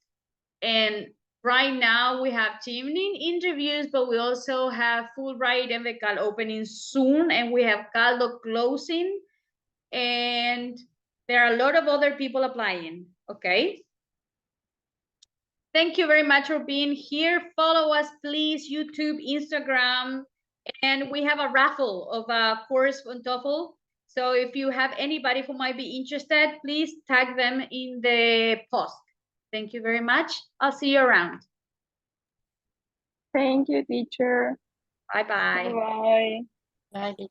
And right now we have Chevening Interviews, but we also have Fulbright and Becal opening soon, and we have Caldo closing, and there are a lot of other people applying, okay? Thank you very much for being here. Follow us, please, YouTube, Instagram, and we have a raffle of a course on TOEFL. So if you have anybody who might be interested, please tag them in the post. Thank you very much. I'll see you around. Thank you, teacher. Bye-bye. Bye-bye. Bye.